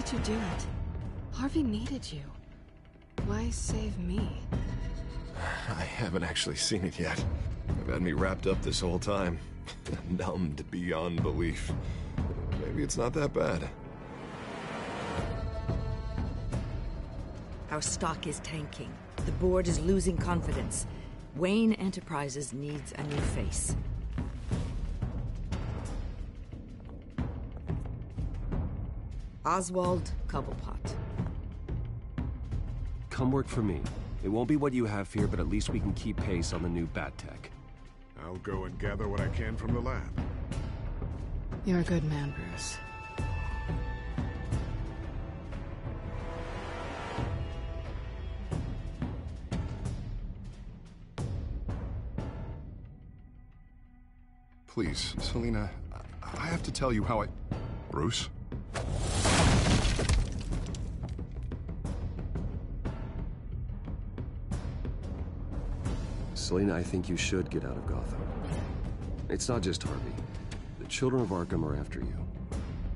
did you do it? Harvey needed you. Why save me? I haven't actually seen it yet. They've had me wrapped up this whole time. Numbed beyond belief. Maybe it's not that bad. Our stock is tanking. The board is losing confidence. Wayne Enterprises needs a new face. Oswald Cobblepot. Come work for me. It won't be what you have here, but at least we can keep pace on the new bat tech. I'll go and gather what I can from the lab. You're a good man, Bruce. Please, Selina, I have to tell you how I... Bruce? Selina, I think you should get out of Gotham. It's not just Harvey. The children of Arkham are after you.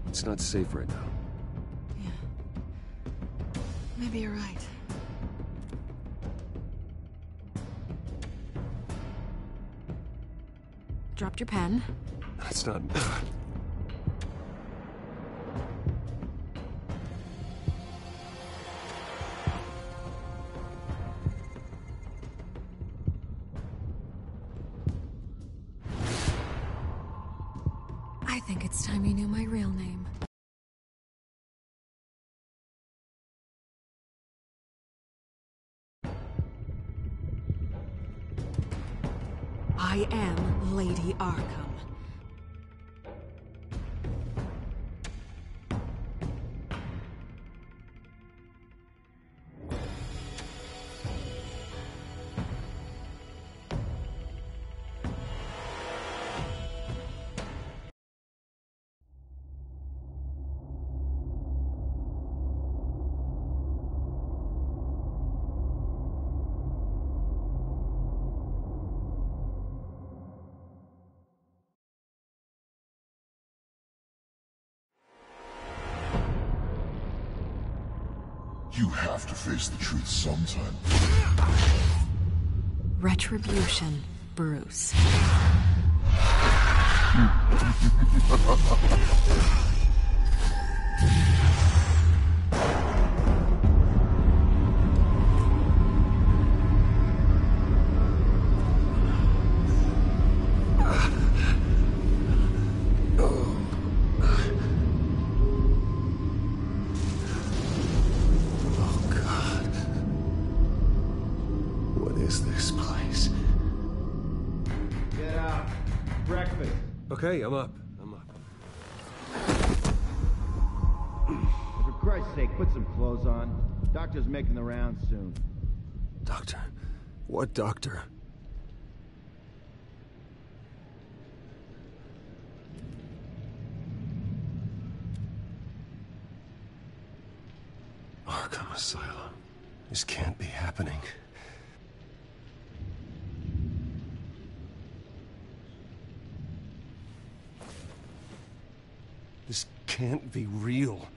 It's not safe right now. Yeah. Maybe you're right. Dropped your pen. That's not... I think it's time you knew my real name. I am Lady Arkham. You have to face the truth sometime. Retribution, Bruce. Okay, I'm up. For Christ's sake, put some clothes on. Doctor's making the rounds soon. Doctor? What doctor? Arkham Asylum. This can't be happening. This can't be real.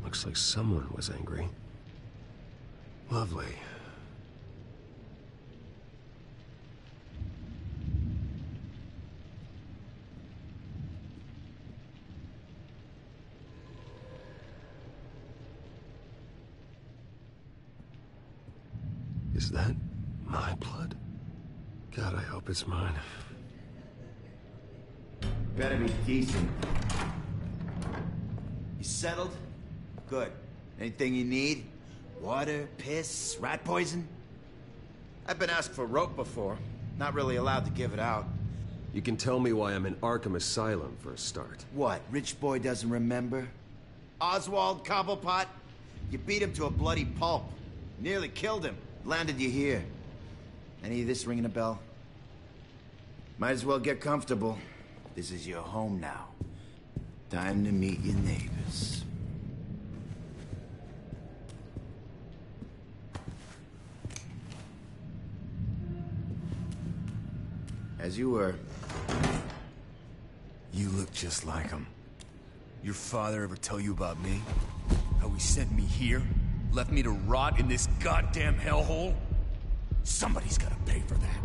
Looks like someone was angry. Lovely. Is that my blood? God, I hope it's mine. Better be decent. You settled? Good. Anything you need? Water, piss, rat poison? I've been asked for rope before. Not really allowed to give it out. You can tell me why I'm in Arkham Asylum for a start. What, rich boy doesn't remember? Oswald Cobblepot? You beat him to a bloody pulp. Nearly killed him. Landed you here. Any of this ringing a bell? Might as well get comfortable. This is your home now. Time to meet your neighbors. As you were. You look just like him. Your father ever tell you about me? How he sent me here? Left me to rot in this goddamn hellhole? Somebody's gotta pay for that.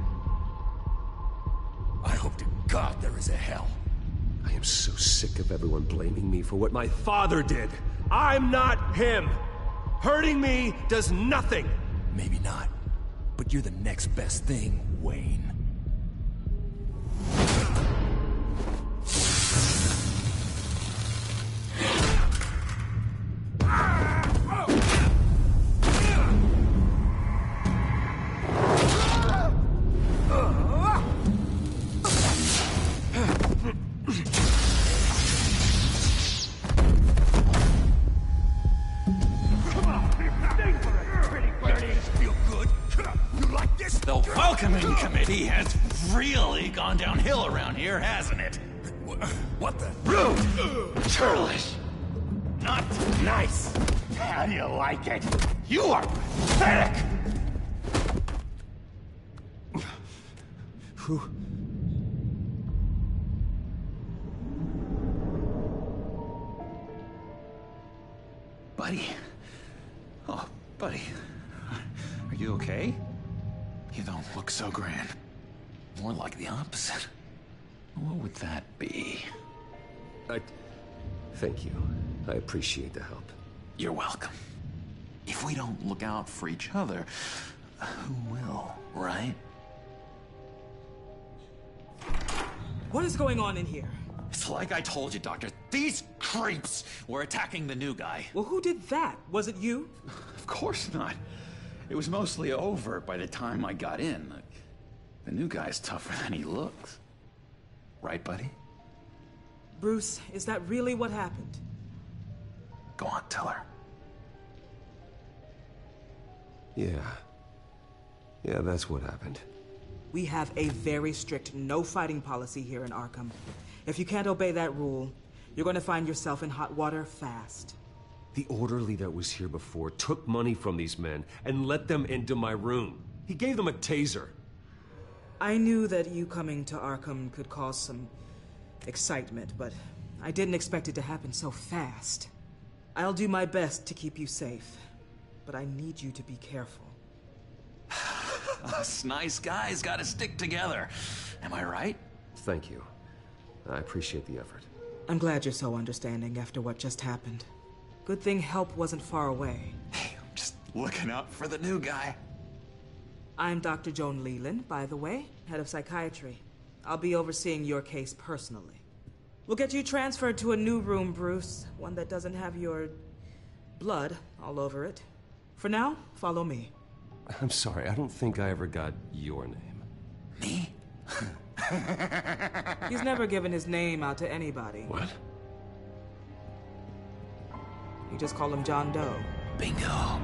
I hope to God there is a hell. I am so sick of everyone blaming me for what my father did. I'm not him. Hurting me does nothing. Maybe not, but you're the next best thing, Wayne. The welcoming committee has really gone downhill around here, hasn't it? What the? Rude! Churlish! Not nice! How do you like it? You are pathetic! Who? Buddy. Oh, buddy. Are you okay? You don't look so grand. More like the opposite. What would that be? Thank you. I appreciate the help. You're welcome. If we don't look out for each other, who will, right? What is going on in here? It's like I told you, Doctor. These creeps were attacking the new guy. Well, who did that? Was it you? Of course not. It was mostly over by the time I got in. The new guy's tougher than he looks. Right, buddy? Bruce, is that really what happened? Go on, tell her. Yeah, that's what happened. We have a very strict no fighting policy here in Arkham. If you can't obey that rule, you're going to find yourself in hot water fast. The orderly that was here before took money from these men and let them into my room. He gave them a taser. I knew that you coming to Arkham could cause some excitement, but I didn't expect it to happen so fast. I'll do my best to keep you safe, but I need you to be careful. Us nice guys gotta stick together. Am I right? Thank you. I appreciate the effort. I'm glad you're so understanding after what just happened. Good thing help wasn't far away. Hey, I'm just looking out for the new guy. I'm Dr. Joan Leland, by the way, head of psychiatry. I'll be overseeing your case personally. We'll get you transferred to a new room, Bruce. One that doesn't have your blood all over it. For now, follow me. I'm sorry, I don't think I ever got your name. Me? He's never given his name out to anybody. What? You just call him John Doe. Bingo.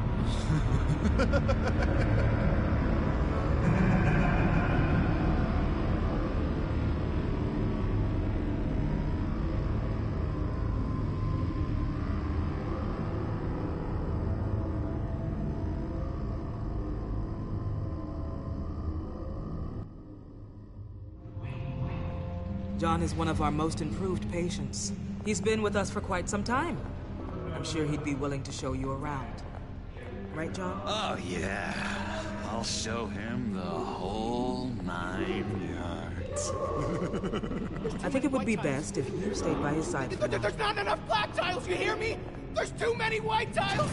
John is one of our most improved patients. He's been with us for quite some time. I'm sure he'd be willing to show you around. Right, John? Oh, yeah. I'll show him the whole 9 yards. I think it would be best if you stayed by his side for now. There's not enough black tiles, you hear me? There's too many white tiles!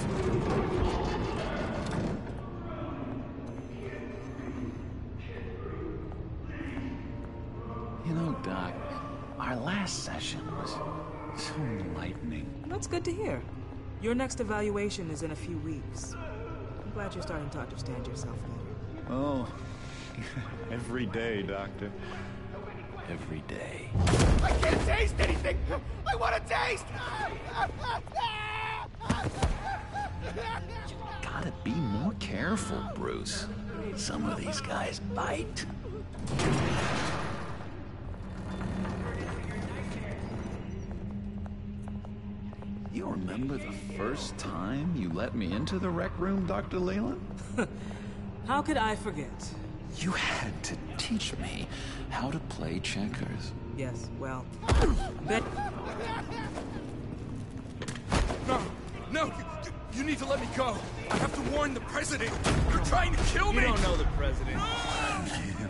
You know, Doc, our last session was so enlightening. That's good to hear. Your next evaluation is in a few weeks. I'm glad you're starting to understand yourself better. Oh, every day, Doctor. Every day. I can't taste anything! I want to taste! Careful, Bruce. Some of these guys bite. You remember the first time you let me into the rec room, Dr. Leland? How could I forget? You had to teach me how to play checkers. Yes, well, bet... No, no, you need to let me go. I have to warn the president. You're trying to kill me. You don't know the president.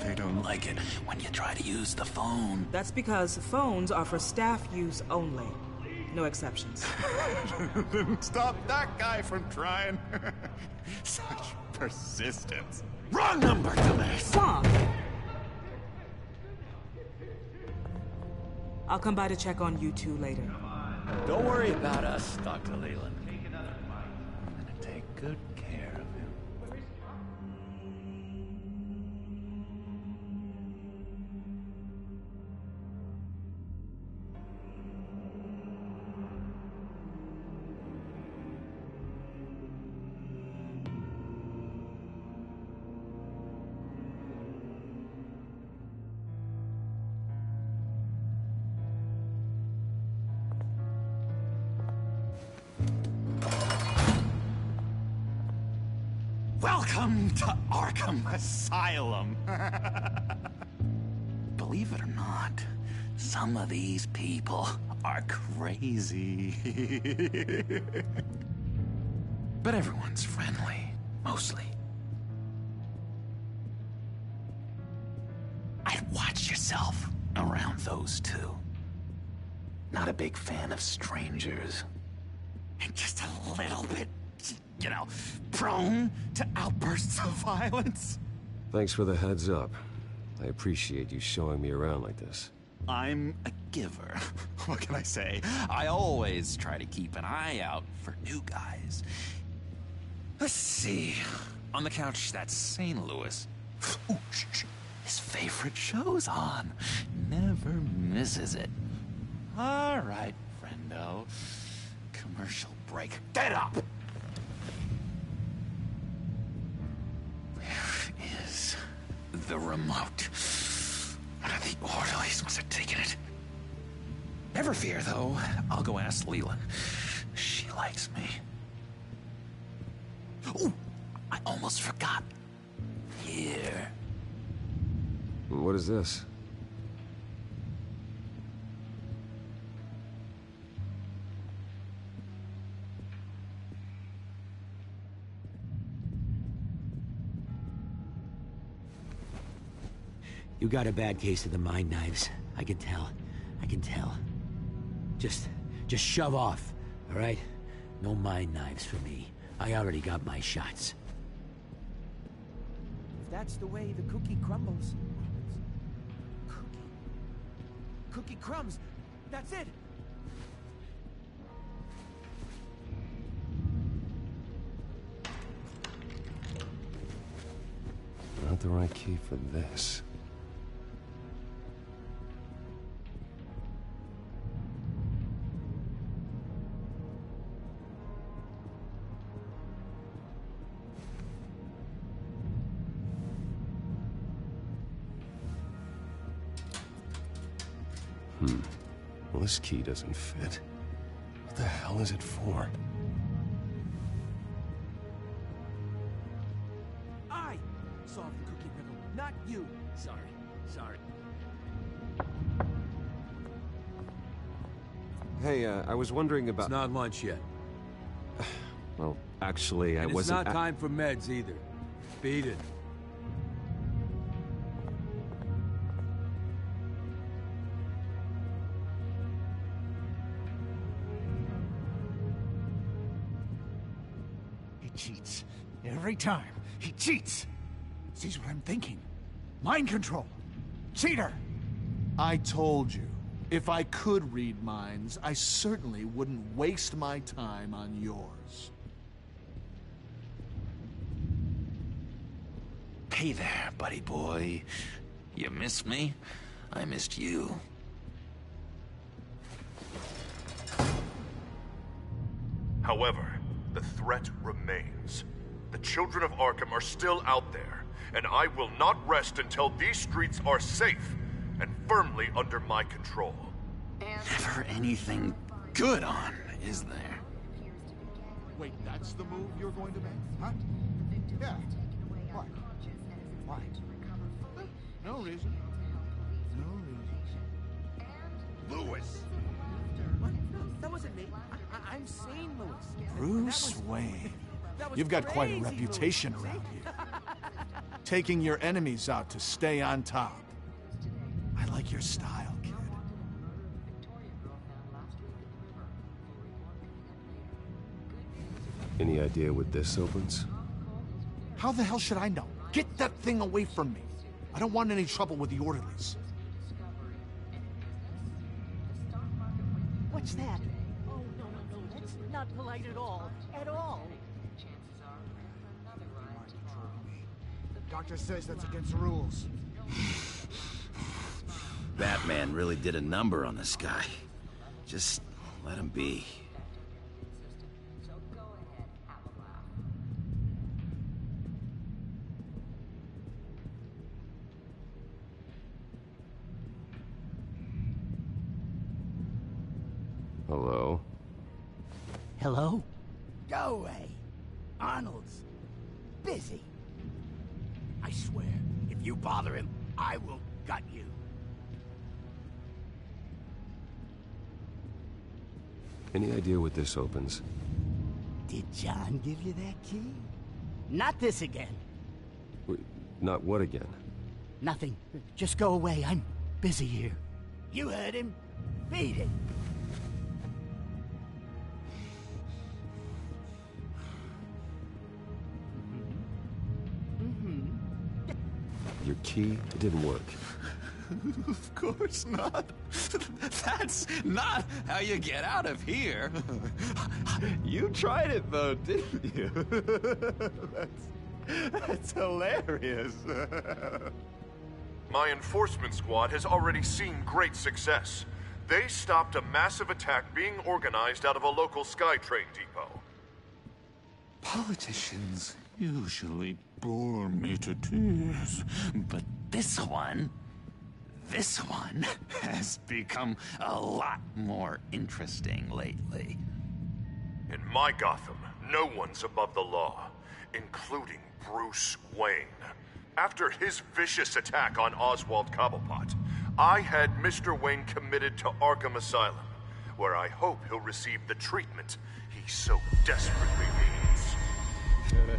They don't like it when you try to use the phone. That's because phones are for staff use only. No exceptions. Stop that guy from trying. Such persistence. Wrong number, dumbass! Stop! I'll come by to check on you two later. Don't worry about us, Dr. Leland. I'm gonna take good care of him. Welcome to Arkham Asylum. Believe it or not, some of these people are crazy. But everyone's friendly, mostly. I'd watch yourself around those two. Not a big fan of strangers. And just a little bit, you know, prone to outbursts of violence. Thanks for the heads up. I appreciate you showing me around like this. I'm a giver. What can I say? I always try to keep an eye out for new guys. Let's see. On the couch, that's St. Louis. Ooh, shh. His favorite show's on. Never misses it. All right, friendo. Commercial break. Get up! Where is the remote? One of the orderlies must have taken it. Never fear, though. I'll go ask Leland. She likes me. Ooh, I almost forgot. Here. What is this? You got a bad case of the mind knives. I can tell. I can tell. Just shove off, all right? No mind knives for me. I already got my shots. If that's the way the cookie crumbles... Cookie crumbs! That's it! Not the right key for this. Well, this key doesn't fit. What the hell is it for? I solved the cookie riddle, not you. Sorry. Hey, I was wondering about... It's not lunch yet. Well, actually, I And wasn't... it's not time for meds either. Beat it. He cheats. Every time. He cheats. Sees what I'm thinking. Mind control. Cheater! I told you, if I could read minds, I certainly wouldn't waste my time on yours. Hey there, buddy boy. You miss me? I missed you. However, the threat remains. The children of Arkham are still out there, and I will not rest until these streets are safe and firmly under my control. Never anything good on, is there? Wait, that's the move you're going to make? Huh? Yeah. What? Why? No reason. No reason. Lewis! What? No, that wasn't me. I'm sane, Lewis. Bruce Wayne. You've got quite a reputation around here. Taking your enemies out to stay on top. I like your style, kid. Any idea what this opens? How the hell should I know? Get that thing away from me. I don't want any trouble with the orderlies. What's that? Oh, no, that's not polite at all. At all. Doctor says that's against the rules. Batman really did a number on this guy. Just let him be. Hello? Hello? Go away. Arnold's busy. I swear, if you bother him, I will gut you. Any idea what this opens? Did John give you that key? Not this again. Not what again? Nothing. Just go away. I'm busy here. You heard him. Beat it. Your key, it didn't work. Of course not. That's not how you get out of here. You tried it though, didn't you? That's hilarious. My enforcement squad has already seen great success. They stopped a massive attack being organized out of a local SkyTrain depot. Politicians usually bore me to tears, but this one has become a lot more interesting lately. In my Gotham, no one's above the law, including Bruce Wayne. After his vicious attack on Oswald Cobblepot, I had Mr. Wayne committed to Arkham Asylum, where I hope he'll receive the treatment he so desperately needs.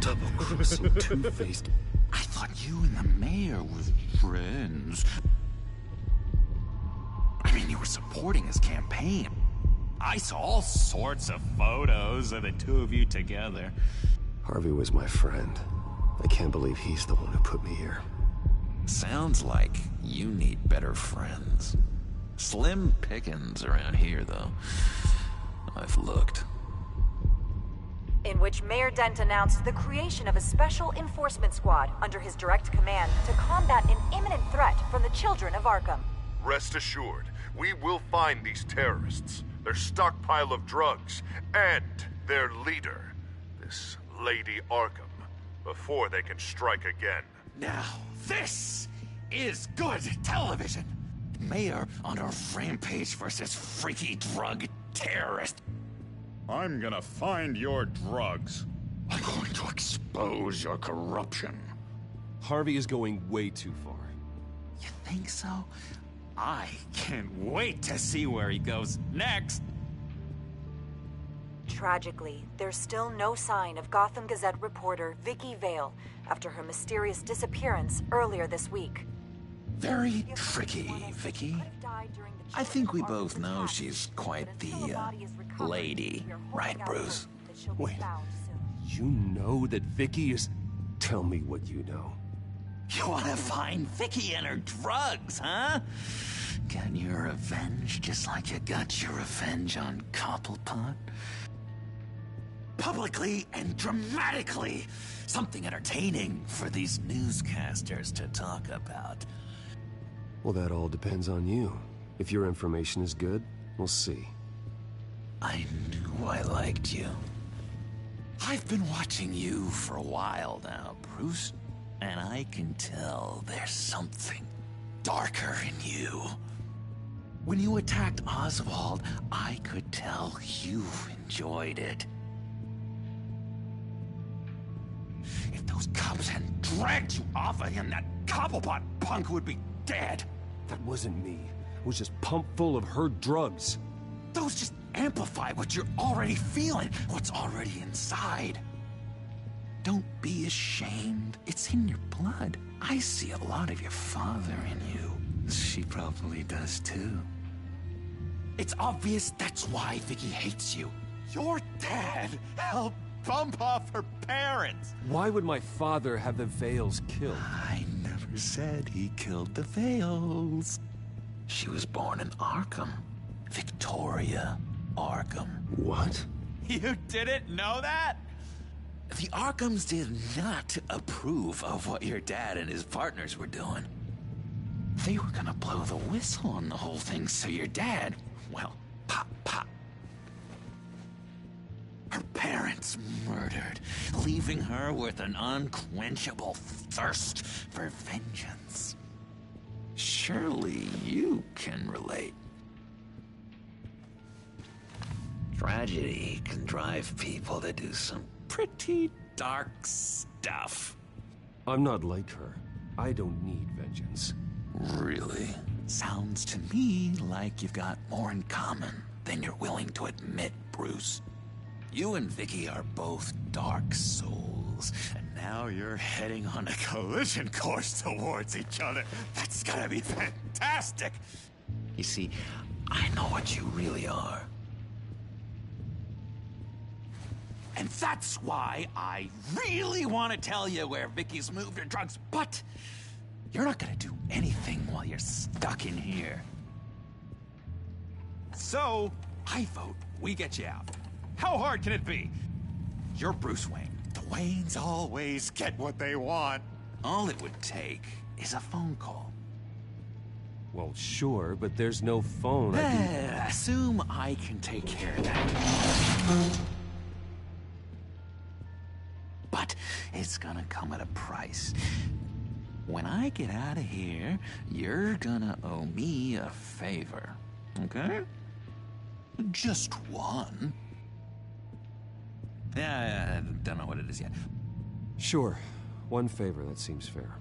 Double-crossing, two-faced. I thought you and the mayor were friends. I mean, you were supporting his campaign. I saw all sorts of photos of the two of you together. Harvey was my friend. I can't believe he's the one who put me here. Sounds like you need better friends. Slim pickings around here, though. I've looked. In which Mayor Dent announced the creation of a special enforcement squad under his direct command to combat an imminent threat from the children of Arkham. Rest assured, we will find these terrorists, their stockpile of drugs, and their leader, this Lady Arkham, before they can strike again. Now, this is good television. Mayor on a rampage versus freaky drug terrorist. I'm gonna find your drugs. I'm going to expose your corruption. Harvey is going way too far. You think so? I can't wait to see where he goes next. Tragically, there's still no sign of Gotham Gazette reporter Vicky Vale after her mysterious disappearance earlier this week. Very tricky, Vicky. I think we both know she's quite the, lady, right, Bruce? Wait, you know that Vicky is... Tell me what you know. You wanna find Vicky and her drugs, huh? Get your revenge just like you got your revenge on Cobblepot? Publicly and dramatically! Something entertaining for these newscasters to talk about. Well, that all depends on you. If your information is good, we'll see. I knew I liked you. I've been watching you for a while now, Bruce, and I can tell there's something darker in you. When you attacked Oswald, I could tell you enjoyed it. If those cops hadn't dragged you off of him, that Cobblepot punk would be dead. That wasn't me. It was just pumped full of her drugs. Those just amplify what you're already feeling, what's already inside. Don't be ashamed. It's in your blood. I see a lot of your father in you. She probably does too. It's obvious that's why Vicky hates you. Your dad helped bump off her parents. Why would my father have the Vales killed? I never said he killed the Vales. She was born in Arkham. Victoria Arkham. What? You didn't know that? The Arkhams did not approve of what your dad and his partners were doing. They were gonna blow the whistle on the whole thing, so your dad, well, pop, pop. Her parents murdered, leaving her with an unquenchable thirst for vengeance. Surely you can relate. Tragedy can drive people to do some pretty dark stuff. I'm not like her. I don't need vengeance. Really? Sounds to me like you've got more in common than you're willing to admit, Bruce. You and Vicky are both dark souls, and now you're heading on a collision course towards each other. That's gotta be fantastic! You see, I know what you really are. And that's why I really want to tell you where Vicky's moved her drugs, but you're not gonna do anything while you're stuck in here. So, I vote we get you out. How hard can it be? You're Bruce Wayne. The Waynes always get what they want. All it would take is a phone call. Well, sure, but there's no phone. Assume I can take care of that. But it's gonna come at a price. When I get out of here, you're gonna owe me a favor, okay? Just one. Yeah, I don't know what it is yet. Sure. One favor, that seems fair.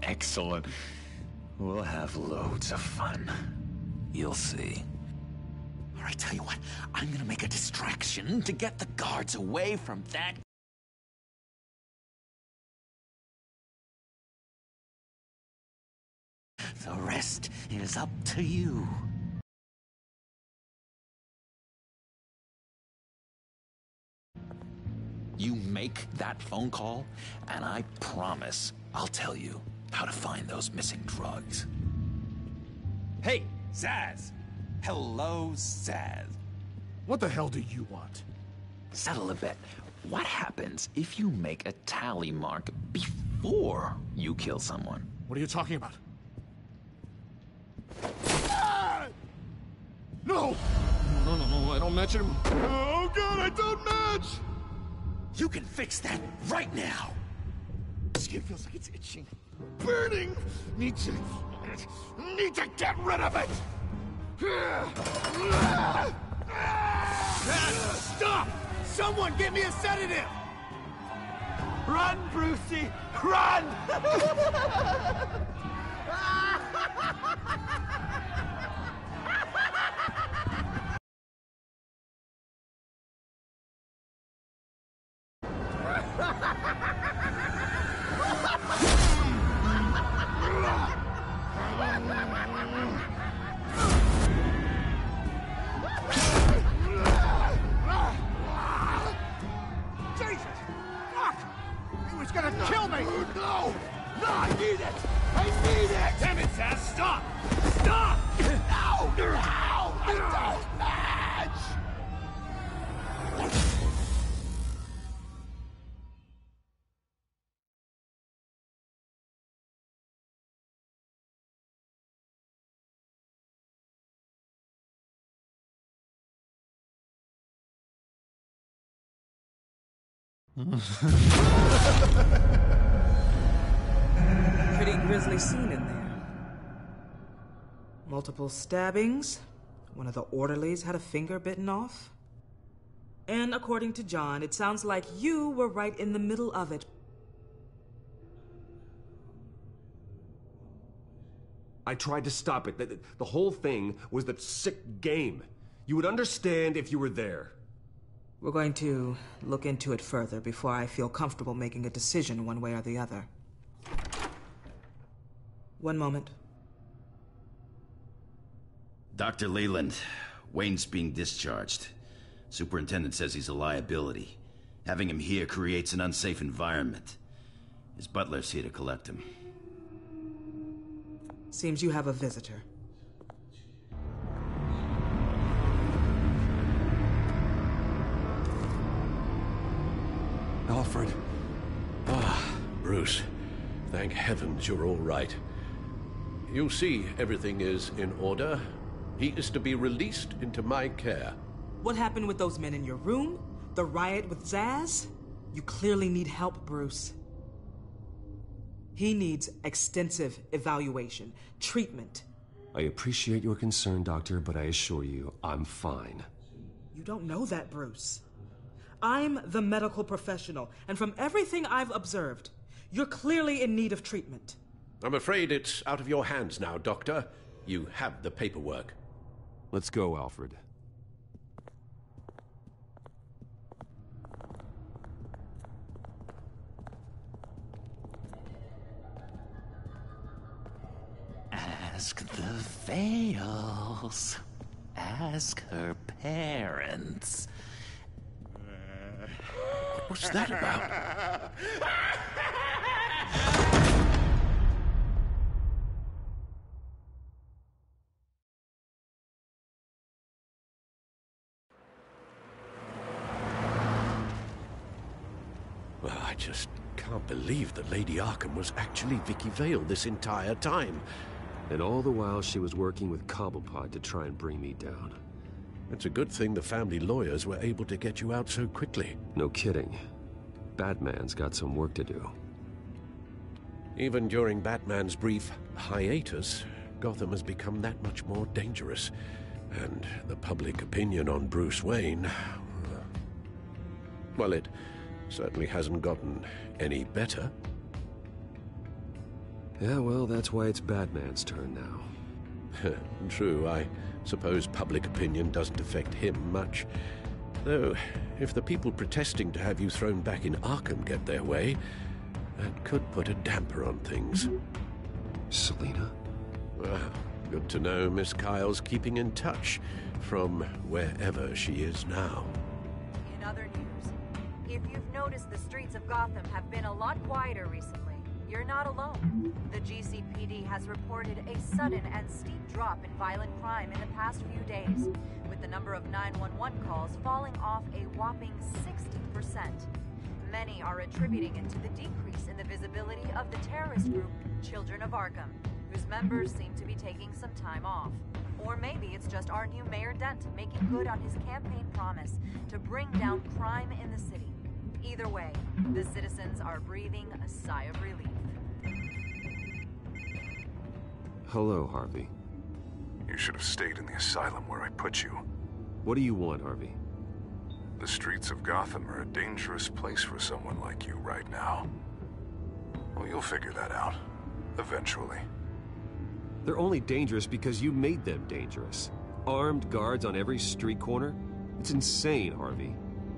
Excellent. We'll have loads of fun. You'll see. All right, tell you what, I'm gonna make a distraction to get the guards away from that. The rest is up to you. You make that phone call, and I promise I'll tell you how to find those missing drugs. Hey, Zaz! Hello, Zaz. What the hell do you want? Settle a bet. What happens if you make a tally mark before you kill someone? What are you talking about? Ah! No! No, I don't match him. Oh, God, I don't match! You can fix that right now! Skin feels like it's itching. Burning! Need to get rid of it! Stop! Someone give me a sedative! Run, Brucey! Run! Jesus! Fuck! He was gonna kill me! No! No, I need it! I need it! Damn it, Zaz, stop! Stop! No! No! I don't match! Pretty grisly scene in there. Multiple stabbings. One of the orderlies had a finger bitten off. And according to John, it sounds like you were right in the middle of it. I tried to stop it. The whole thing was that sick game. You would understand if you were there. We're going to look into it further before I feel comfortable making a decision one way or the other. One moment. Dr. Leland, Wayne's being discharged. Superintendent says he's a liability. Having him here creates an unsafe environment. His butler's here to collect him. Seems you have a visitor. Alfred. Ah, Bruce. Thank heavens you're all right. You see, everything is in order. He is to be released into my care. What happened with those men in your room? The riot with Zaz? You clearly need help, Bruce. He needs extensive evaluation, treatment. I appreciate your concern, Doctor, but I assure you, I'm fine. You don't know that, Bruce. I'm the medical professional, and from everything I've observed, you're clearly in need of treatment. I'm afraid it's out of your hands now, Doctor. You have the paperwork. Let's go, Alfred. Ask the Vales. Ask her parents. What's that about? Well, I just can't believe that Lady Arkham was actually Vicky Vale this entire time. And all the while she was working with Cobblepot to try and bring me down. It's a good thing the family lawyers were able to get you out so quickly. No kidding. Batman's got some work to do. Even during Batman's brief hiatus, Gotham has become that much more dangerous. And the public opinion on Bruce Wayne... well, it certainly hasn't gotten any better. Yeah, well, that's why it's Batman's turn now. True, I suppose public opinion doesn't affect him much. Though, if the people protesting to have you thrown back in Arkham get their way, that could put a damper on things. Selina? Well, good to know Miss Kyle's keeping in touch from wherever she is now. In other news, if you've noticed, the streets of Gotham have been a lot quieter recently. You're not alone. The GCPD has reported a sudden and steep drop in violent crime in the past few days, with the number of 911 calls falling off a whopping 60%. Many are attributing it to the decrease in the visibility of the terrorist group Children of Arkham, whose members seem to be taking some time off. Or maybe it's just our new Mayor Dent making good on his campaign promise to bring down crime in the city. Either way, the citizens are breathing a sigh of relief. Hello, Harvey. You should have stayed in the asylum where I put you. What do you want, Harvey? The streets of Gotham are a dangerous place for someone like you right now. Well, you'll figure that out. Eventually. They're only dangerous because you made them dangerous. Armed guards on every street corner? It's insane, Harvey.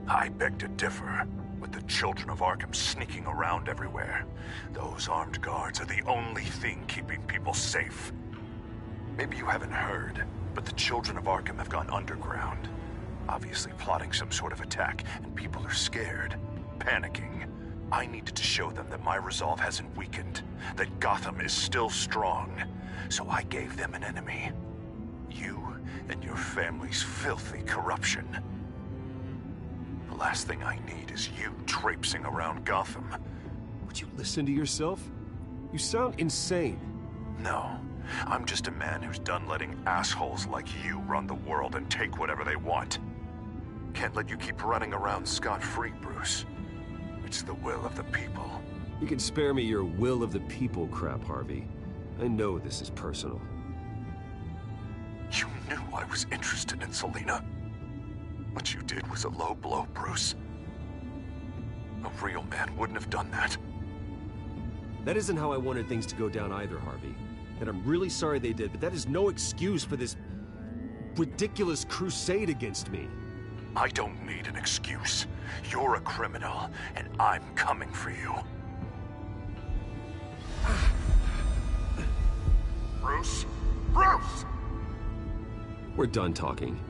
I beg to differ. With the Children of Arkham sneaking around everywhere, those armed guards are the only thing keeping people safe. Maybe you haven't heard, but the Children of Arkham have gone underground. Obviously plotting some sort of attack, and people are scared, panicking. I needed to show them that my resolve hasn't weakened, that Gotham is still strong. So I gave them an enemy. You and your family's filthy corruption. The last thing I need is you traipsing around Gotham. Would you listen to yourself? You sound insane. No, I'm just a man who's done letting assholes like you run the world and take whatever they want. Can't let you keep running around scot-free, Bruce. It's the will of the people. You can spare me your will of the people crap, Harvey. I know this is personal. You knew I was interested in Selina. What you did was a low blow, Bruce. A real man wouldn't have done that. That isn't how I wanted things to go down either, Harvey. And I'm really sorry they did, but that is no excuse for this ridiculous crusade against me. I don't need an excuse. You're a criminal, and I'm coming for you. Bruce? Bruce! We're done talking.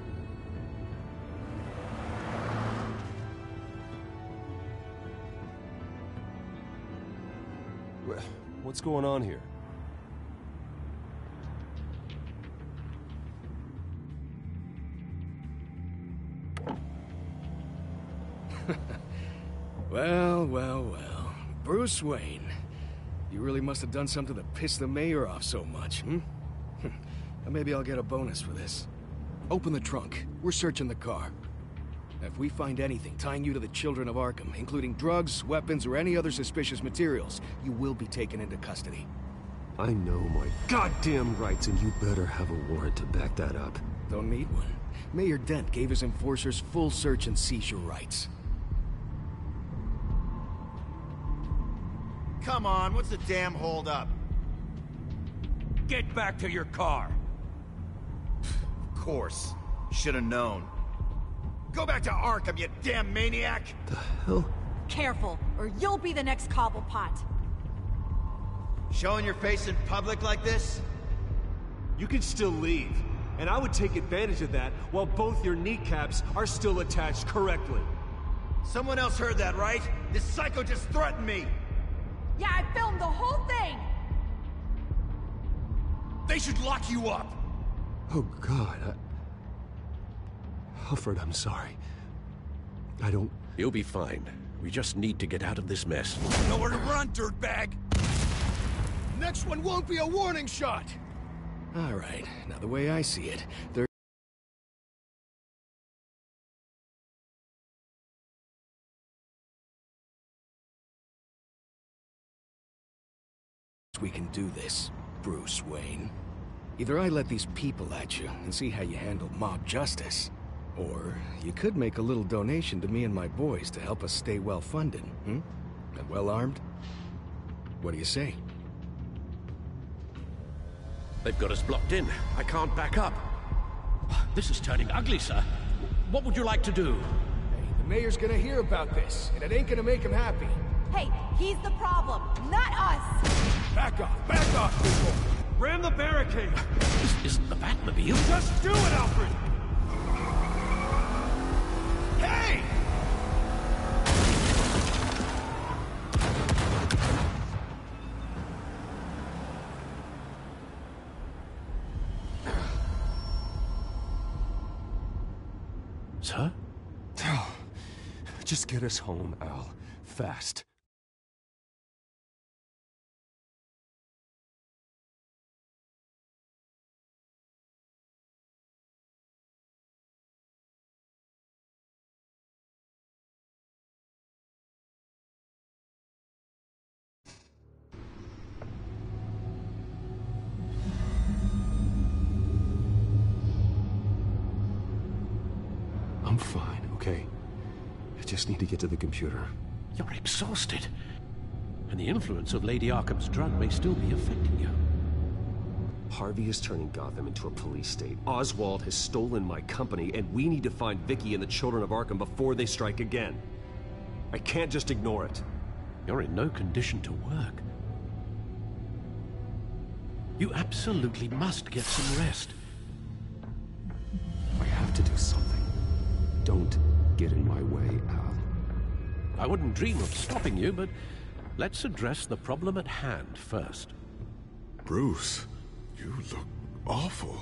What's going on here? Well. Bruce Wayne. You really must have done something to piss the mayor off so much, hmm? Maybe I'll get a bonus for this. Open the trunk. We're searching the car. If we find anything tying you to the children of Arkham, including drugs, weapons, or any other suspicious materials, you will be taken into custody. I know my goddamn rights, and you better have a warrant to back that up. Don't need one. Mayor Dent gave his enforcers full search and seizure rights. Come on, what's the damn holdup? Get back to your car. Of course. Should have known. Go back to Arkham, you damn maniac! The hell? Careful, or you'll be the next Cobblepot. Showing your face in public like this? You can still leave, and I would take advantage of that while both your kneecaps are still attached correctly. Someone else heard that, right? This psycho just threatened me! Yeah, I filmed the whole thing! They should lock you up! Oh, God, Alfred, I'm sorry. I don't... You'll be fine. We just need to get out of this mess. Nowhere to run, dirtbag! Next one won't be a warning shot! All right, now the way I see it, we can do this, Bruce Wayne. Either I let these people at you and see how you handle mob justice, or you could make a little donation to me and my boys to help us stay well-funded, And well-armed? What do you say? They've got us blocked in. I can't back up. This is turning ugly, sir. What would you like to do? Hey, the mayor's gonna hear about this, and it ain't gonna make him happy. Hey, he's the problem, not us! Back off, people! Ram the barricade! This isn't the Batmobile. Just do it, Alfred! Hey! Sir? Just get us home, Al. Fast. I'm fine, okay? I just need to get to the computer. You're exhausted. And the influence of Lady Arkham's drug may still be affecting you. Harvey is turning Gotham into a police state. Oswald has stolen my company, and we need to find Vicky and the children of Arkham before they strike again. I can't just ignore it. You're in no condition to work. You absolutely must get some rest. I have to do something. Don't get in my way, Al. I wouldn't dream of stopping you, but let's address the problem at hand first. Bruce, you look awful.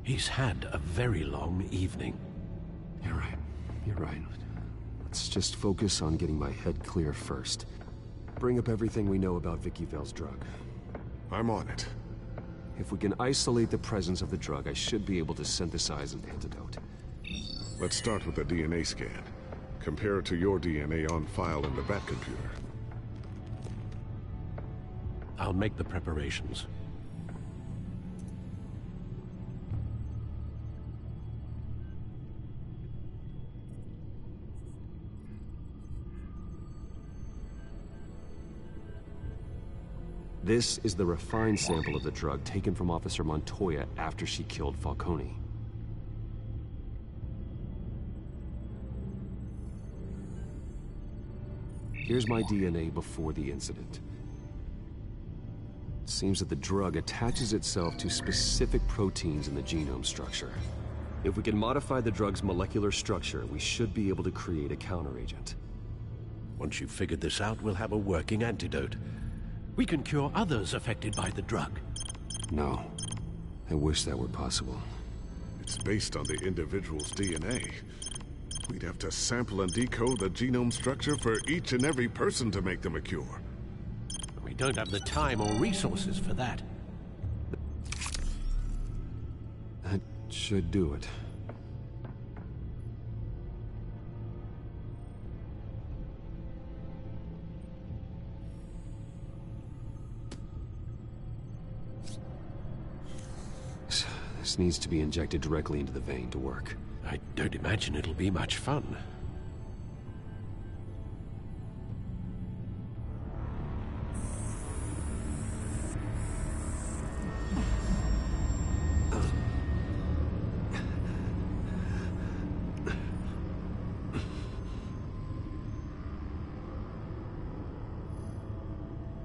He's had a very long evening. You're right. Let's just focus on getting my head clear first. Bring up everything we know about Vicky Vale's drug. I'm on it. If we can isolate the presence of the drug, I should be able to synthesize an antidote. Let's start with a DNA scan. Compare it to your DNA on file in the Bat computer. I'll make the preparations. This is the refined sample of the drug taken from Officer Montoya after she killed Falcone. Here's my DNA before the incident. It seems that the drug attaches itself to specific proteins in the genome structure. If we can modify the drug's molecular structure, we should be able to create a counteragent. Once you've figured this out, we'll have a working antidote. We can cure others affected by the drug. No. I wish that were possible. It's based on the individual's DNA. We'd have to sample and decode the genome structure for each and every person to make them a cure. We don't have the time or resources for that. That should do it. This needs to be injected directly into the vein to work. I don't imagine it'll be much fun.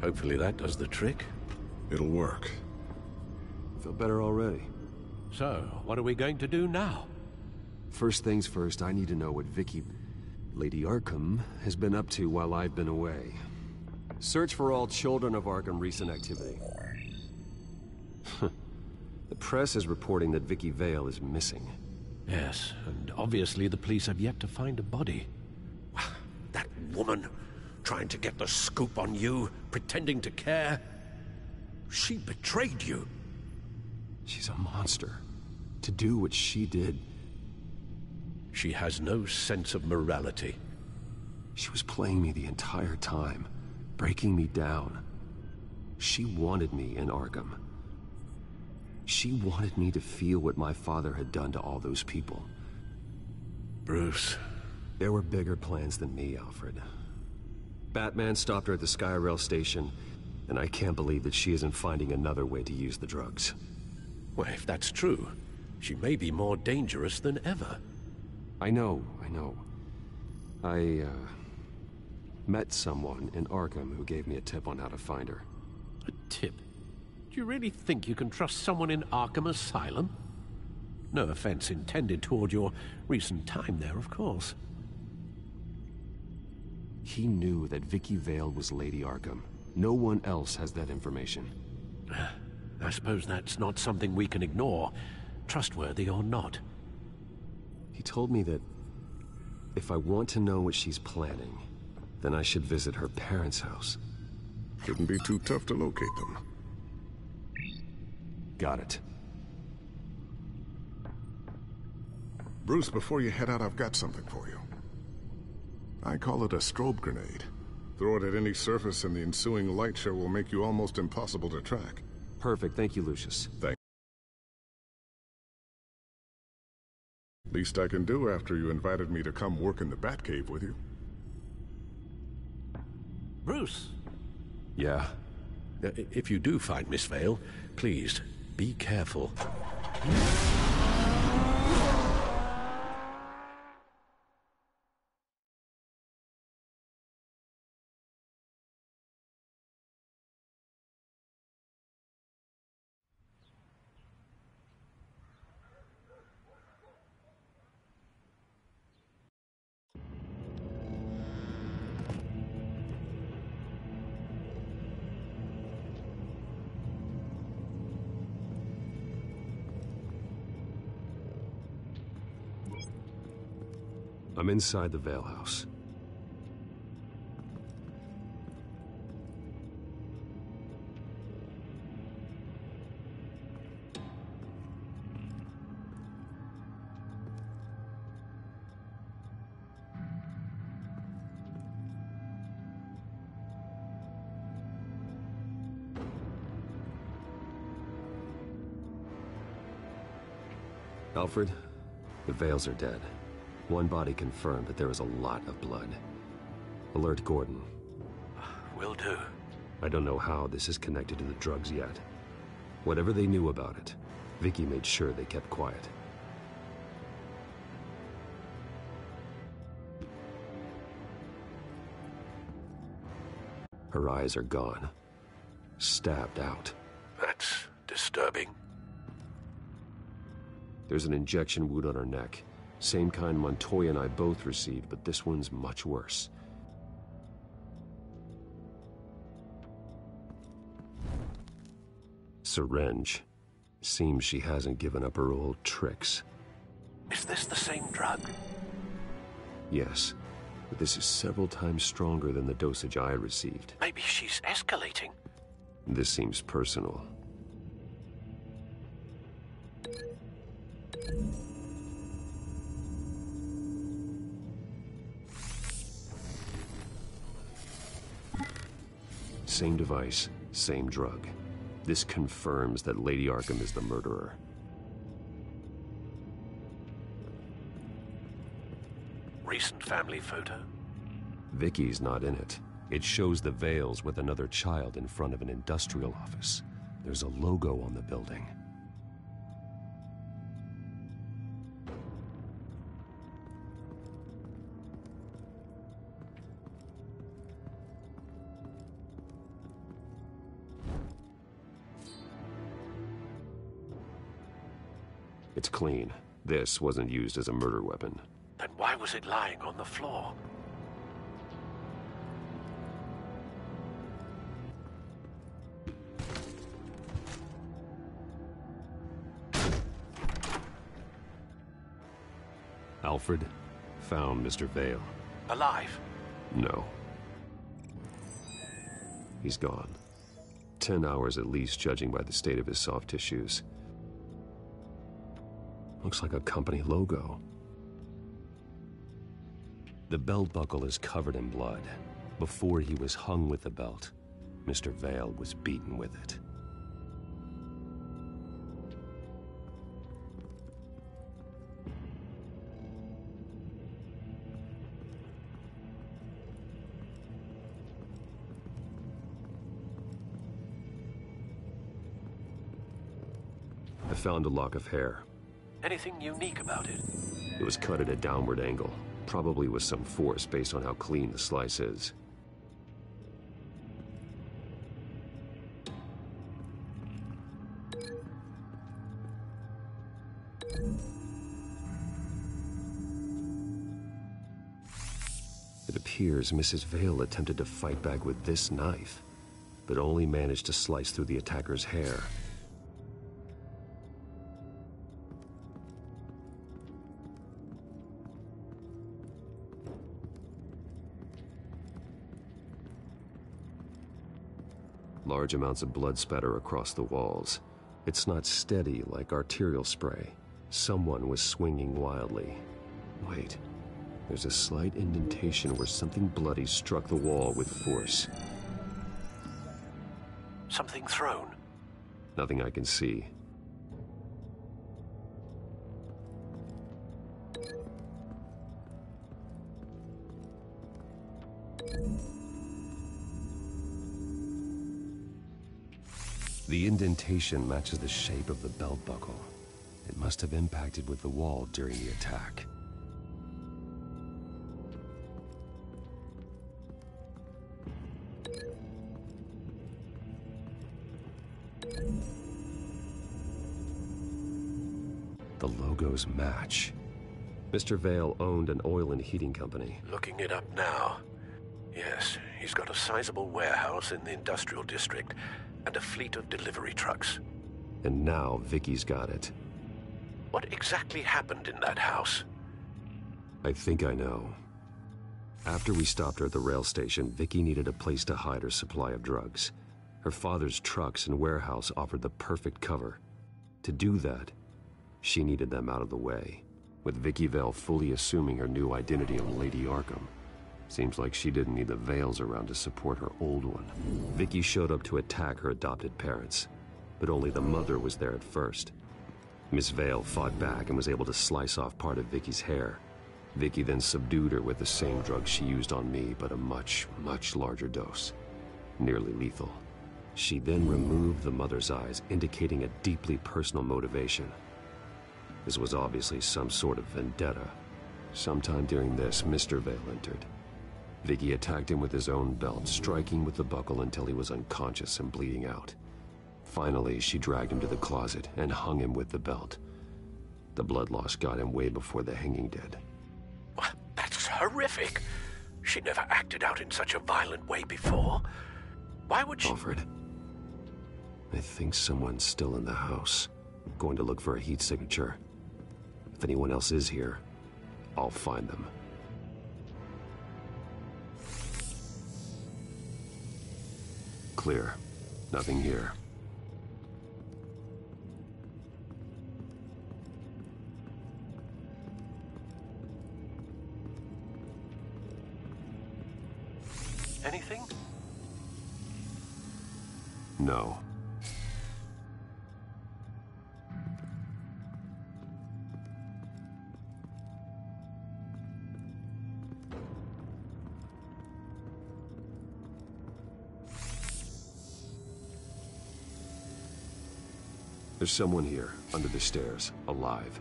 Hopefully that does the trick. It'll work. Feel better already. So, what are we going to do now? First things first, I need to know what Vicky, Lady Arkham, has been up to while I've been away. Search for all children of Arkham recent activity. The press is reporting that Vicky Vale is missing. Yes, and obviously the police have yet to find a body. That woman, trying to get the scoop on you, pretending to care. She betrayed you. She's a monster. To do what she did. She has no sense of morality. She was playing me the entire time, breaking me down. She wanted me in Arkham. She wanted me to feel what my father had done to all those people. Bruce. There were bigger plans than me, Alfred. Batman stopped her at the Skyrail station, and I can't believe that she isn't finding another way to use the drugs. Well, if that's true, she may be more dangerous than ever. I know. I met someone in Arkham who gave me a tip on how to find her. A tip? Do you really think you can trust someone in Arkham Asylum? No offense intended toward your recent time there, of course. He knew that Vicky Vale was Lady Arkham. No one else has that information. I suppose that's not something we can ignore, trustworthy or not. He told me that if I want to know what she's planning, then I should visit her parents' house. Shouldn't be too tough to locate them. Got it. Bruce, before you head out, I've got something for you. I call it a strobe grenade. Throw it at any surface and the ensuing light show will make you almost impossible to track. Perfect. Thank you, Lucius. Thanks. Least I can do after you invited me to come work in the Batcave with you. Bruce! Yeah? If you do find Miss Vale, please, be careful. I'm inside the Vale House. Alfred, the Vales are dead. One body confirmed, but there is a lot of blood. Alert Gordon. Will do. I don't know how this is connected to the drugs yet. Whatever they knew about it, Vicky made sure they kept quiet. Her eyes are gone. Stabbed out. That's disturbing. There's an injection wound on her neck. Same kind Montoya and I both received, but this one's much worse. Syringe. Seems she hasn't given up her old tricks. Is this the same drug? Yes, but this is several times stronger than the dosage I received. Maybe she's escalating. This seems personal. Same device, same drug. This confirms that Lady Arkham is the murderer. Recent family photo? Vicky's not in it. It shows the Vales with another child in front of an industrial office. There's a logo on the building. It's clean. This wasn't used as a murder weapon. Then why was it lying on the floor? Alfred found Mr. Vale. Alive? No. He's gone. 10 hours at least, judging by the state of his soft tissues. Looks like a company logo. The belt buckle is covered in blood. Before he was hung with the belt, Mr. Vale was beaten with it. I found a lock of hair. Anything unique about it? It was cut at a downward angle, probably with some force based on how clean the slice is. It appears Mrs. Vale attempted to fight back with this knife, but only managed to slice through the attacker's hair. Large amounts of blood spatter across the walls. It's not steady like arterial spray. Someone was swinging wildly. Wait, there's a slight indentation where something bloody struck the wall with force. Something thrown? Nothing I can see. The indentation matches the shape of the belt buckle. It must have impacted with the wall during the attack. The logos match. Mr. Vale owned an oil and heating company. Looking it up now. Yes, he's got a sizable warehouse in the industrial district and a fleet of delivery trucks. And now Vicky's got it. What exactly happened in that house? I think I know. After we stopped her at the rail station, Vicky needed a place to hide her supply of drugs. Her father's trucks and warehouse offered the perfect cover. To do that, she needed them out of the way, with Vicky Vale fully assuming her new identity of Lady Arkham. Seems like she didn't need the Vales around to support her old one. Vicky showed up to attack her adopted parents, but only the mother was there at first. Miss Vale fought back and was able to slice off part of Vicky's hair. Vicky then subdued her with the same drug she used on me, but a much, much larger dose. Nearly lethal. She then removed the mother's eyes, indicating a deeply personal motivation. This was obviously some sort of vendetta. Sometime during this, Mr. Vale entered. Vicky attacked him with his own belt, striking with the buckle until he was unconscious and bleeding out. Finally, she dragged him to the closet and hung him with the belt. The blood loss got him way before the hanging did. That's horrific. She never acted out in such a violent way before. Why would she... Alfred, I think someone's still in the house. I'm going to look for a heat signature. If anyone else is here, I'll find them. Clear. Nothing here. Anything? No. There's someone here, under the stairs, alive.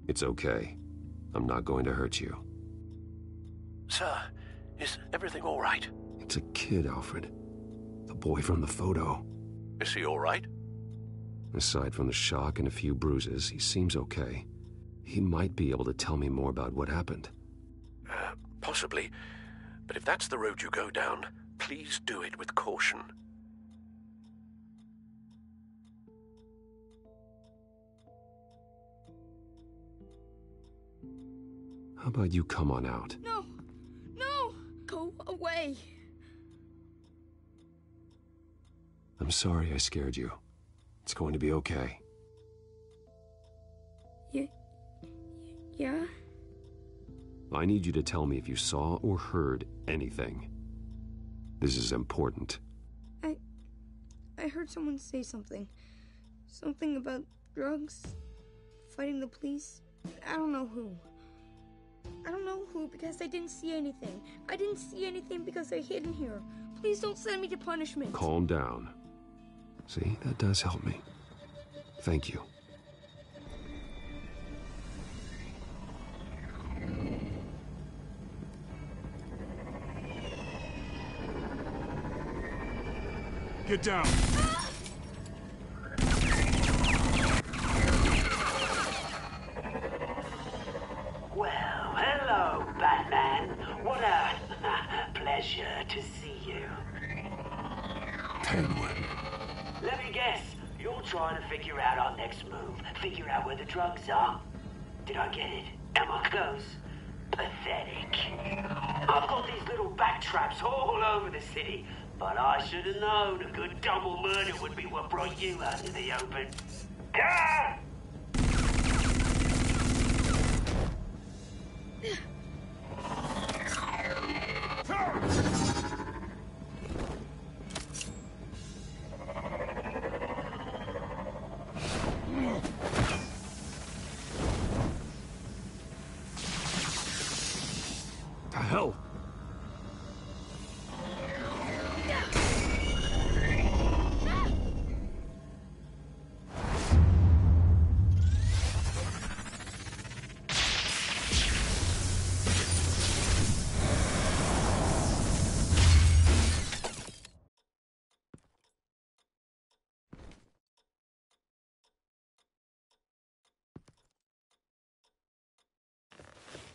It's okay. I'm not going to hurt you. Sir, is everything all right? It's a kid, Alfred. The boy from the photo. Is he all right? Aside from the shock and a few bruises, he seems okay. He might be able to tell me more about what happened. Possibly. But if that's the road you go down, please do it with caution. How about you come on out? No! No! Go away! I'm sorry I scared you. It's going to be okay. Yeah? I need you to tell me if you saw or heard anything. This is important. I heard someone say something. Something about drugs, fighting the police. I don't know who. I don't know who because I didn't see anything. I didn't see anything because I hid in here. Please don't send me to punishment. Calm down. See, that does help me. Thank you. Get down! Well, hello, Batman. What a pleasure to see you. Penguin. Let me guess, you're trying to figure out our next move. Figure out where the drugs are. Did I get it? Am I close? Pathetic. I've got these little bat traps all over the city, but I should have known a good double murder would be what brought you out into the open. Ah! The hell?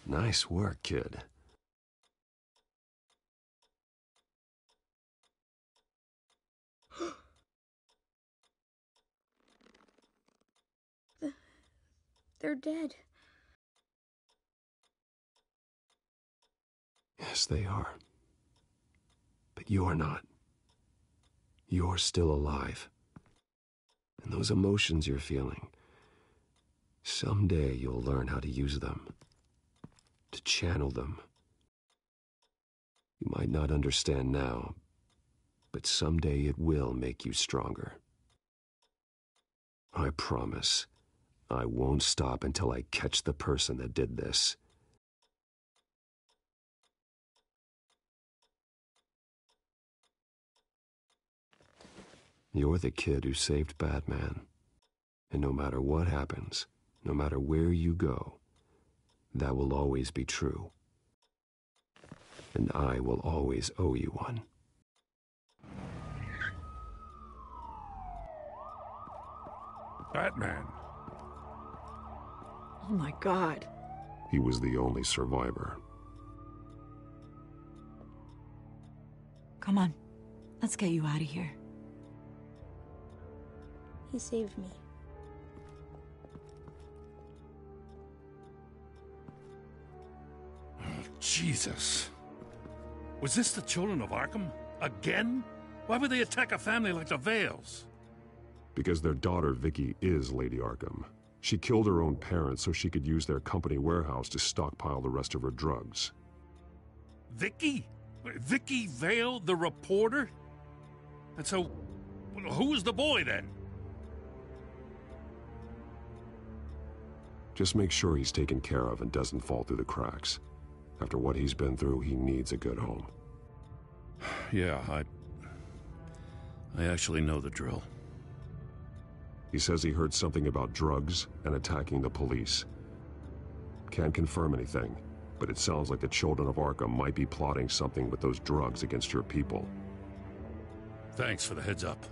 Nice work, kid. They're dead. Yes, they are. But you're not. You're still alive. And those emotions you're feeling, someday you'll learn how to use them, to channel them. You might not understand now, but someday it will make you stronger. I promise, I won't stop until I catch the person that did this. You're the kid who saved Batman. And no matter what happens, no matter where you go, that will always be true. And I will always owe you one. Batman. Oh my God. He was the only survivor. Come on. Let's get you out of here. He saved me. Oh, Jesus. Was this the children of Arkham? Again? Why would they attack a family like the Vales? Because their daughter, Vicky, is Lady Arkham. She killed her own parents so she could use their company warehouse to stockpile the rest of her drugs. Vicky? Vicky Vale, the reporter? And so, who was the boy then? Just make sure he's taken care of and doesn't fall through the cracks. After what he's been through, he needs a good home. Yeah, I actually know the drill. He says he heard something about drugs and attacking the police. Can't confirm anything, but it sounds like the children of Arkham might be plotting something with those drugs against your people. Thanks for the heads up.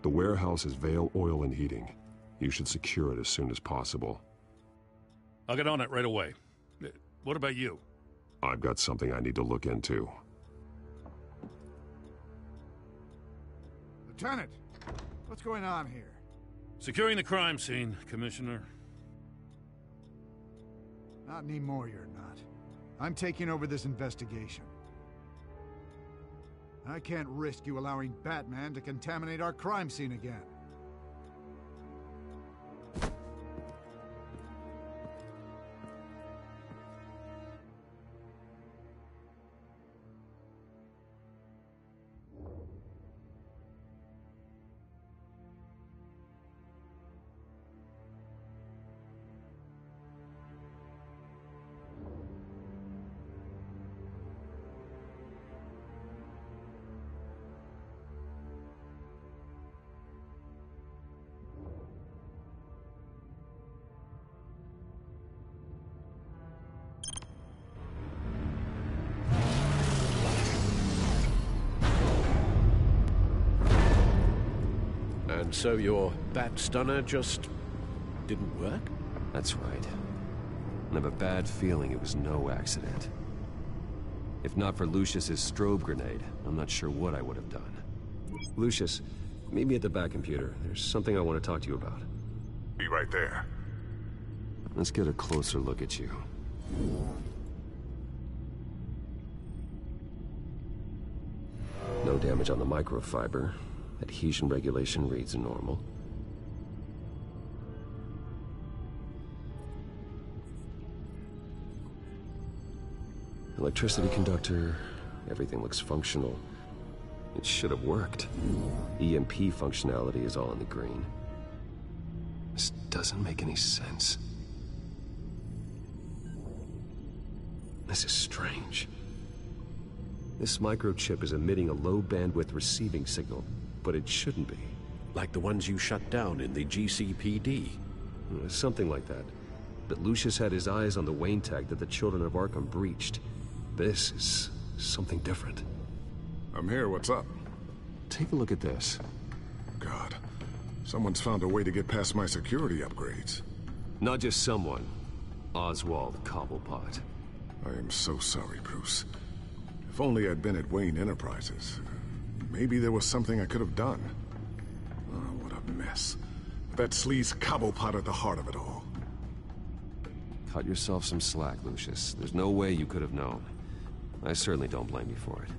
The warehouse is Vale Oil and Heating. You should secure it as soon as possible. I'll get on it right away. What about you? I've got something I need to look into. Lieutenant, what's going on here? Securing the crime scene, Commissioner. Not anymore, you're not. I'm taking over this investigation. I can't risk you allowing Batman to contaminate our crime scene again. And so your bat stunner just didn't work? That's right. I have a bad feeling it was no accident. If not for Lucius's strobe grenade, I'm not sure what I would have done. Lucius, meet me at the back computer. There's something I want to talk to you about. Be right there. Let's get a closer look at you. No damage on the microfiber. Adhesion regulation reads normal. Electricity conductor, everything looks functional. It should have worked. EMP functionality is all in the green. This doesn't make any sense. This is strange. This microchip is emitting a low bandwidth receiving signal, but it shouldn't be. Like the ones you shut down in the GCPD? Something like that. But Lucius had his eyes on the Wayne tag that the children of Arkham breached. This is something different. I'm here, what's up? Take a look at this. God, someone's found a way to get past my security upgrades. Not just someone. Oswald Cobblepot. I am so sorry, Bruce. If only I'd been at Wayne Enterprises. Maybe there was something I could have done. Oh, what a mess. That sleaze Cobblepot at the heart of it all. Cut yourself some slack, Lucius. There's no way you could have known. I certainly don't blame you for it.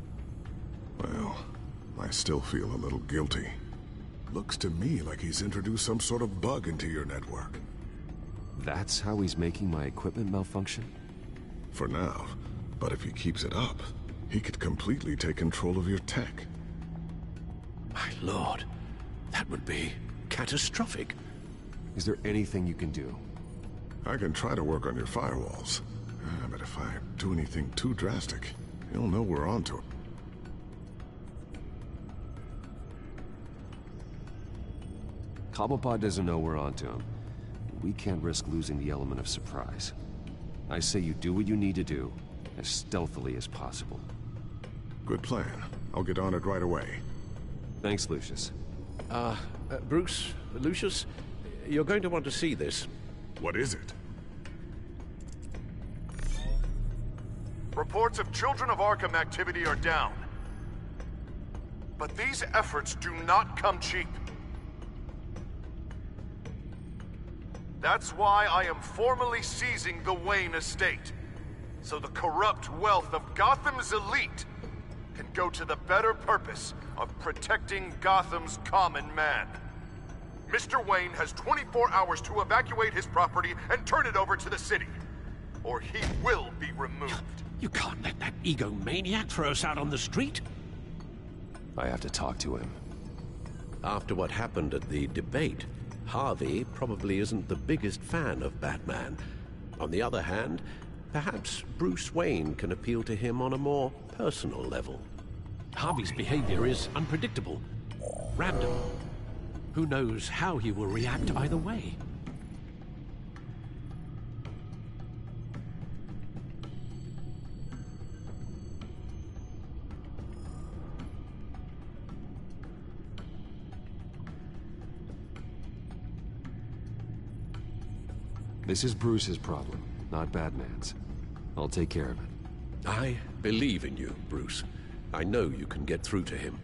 Well, I still feel a little guilty. Looks to me like he's introduced some sort of bug into your network. That's how he's making my equipment malfunction? For now. But if he keeps it up, he could completely take control of your tech. My lord, that would be catastrophic. Is there anything you can do? I can try to work on your firewalls. But if I do anything too drastic, he'll know we're onto it. Cobblepot doesn't know we're onto him. We can't risk losing the element of surprise. I say you do what you need to do, as stealthily as possible. Good plan. I'll get on it right away. Thanks, Lucius. Bruce, Lucius, you're going to want to see this. What is it? Reports of Children of Arkham activity are down. But these efforts do not come cheap. That's why I am formally seizing the Wayne estate, so the corrupt wealth of Gotham's elite can go to the better purpose of protecting Gotham's common man. Mr. Wayne has 24 hours to evacuate his property and turn it over to the city, or he will be removed. You can't let that egomaniac throw us out on the street. I have to talk to him. After what happened at the debate, Harvey probably isn't the biggest fan of Batman. On the other hand, perhaps Bruce Wayne can appeal to him on a more personal level. Harvey's behavior is unpredictable, random. Who knows how he will react either way? This is Bruce's problem, not Batman's. I'll take care of it. I believe in you, Bruce. I know you can get through to him.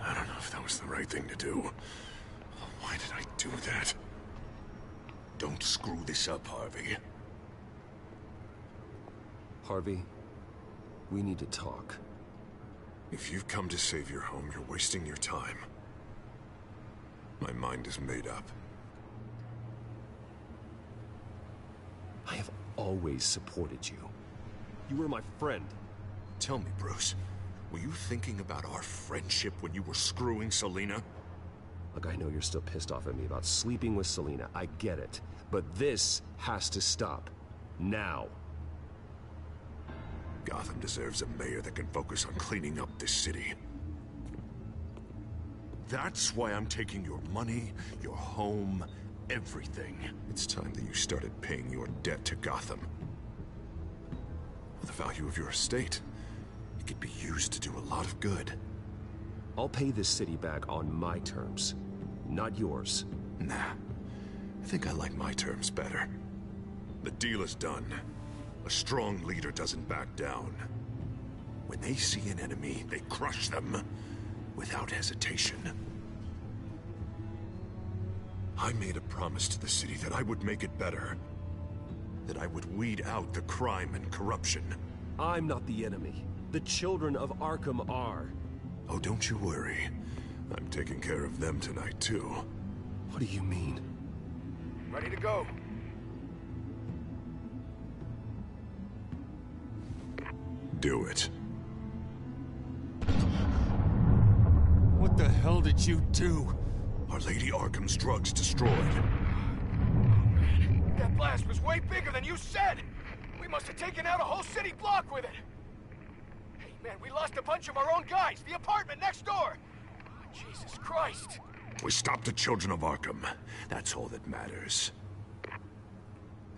I don't know if that was the right thing to do. Why did I do that? Don't screw this up, Harvey. Harvey, we need to talk. If you've come to save your home, you're wasting your time. My mind is made up. I have always supported you. You were my friend. Tell me, Bruce, were you thinking about our friendship when you were screwing Selina? Look, I know you're still pissed off at me about sleeping with Selina. I get it. But this has to stop. Now. Gotham deserves a mayor that can focus on cleaning up this city. That's why I'm taking your money, your home, everything. It's time that you started paying your debt to Gotham. For the value of your estate, it could be used to do a lot of good. I'll pay this city back on my terms, not yours. Nah. I think I like my terms better. The deal is done. A strong leader doesn't back down. When they see an enemy, they crush them without hesitation. I made a promise to the city that I would make it better. That I would weed out the crime and corruption. I'm not the enemy. The children of Arkham are. Oh, don't you worry. I'm taking care of them tonight, too. What do you mean? Ready to go. Do it. What the hell did you do? Our Lady Arkham's drugs destroyed. That blast was way bigger than you said! We must have taken out a whole city block with it! Hey, man, we lost a bunch of our own guys! The apartment next door! Oh, Jesus Christ! We stopped the Children of Arkham. That's all that matters.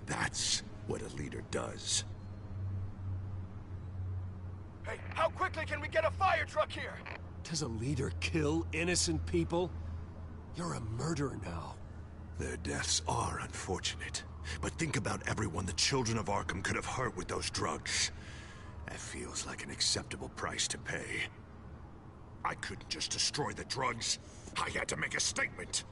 That's what a leader does. Hey, how quickly can we get a fire truck here? Does a leader kill innocent people? You're a murderer now. Their deaths are unfortunate. But think about everyone the Children of Arkham could have hurt with those drugs. That feels like an acceptable price to pay. I couldn't just destroy the drugs. I had to make a statement.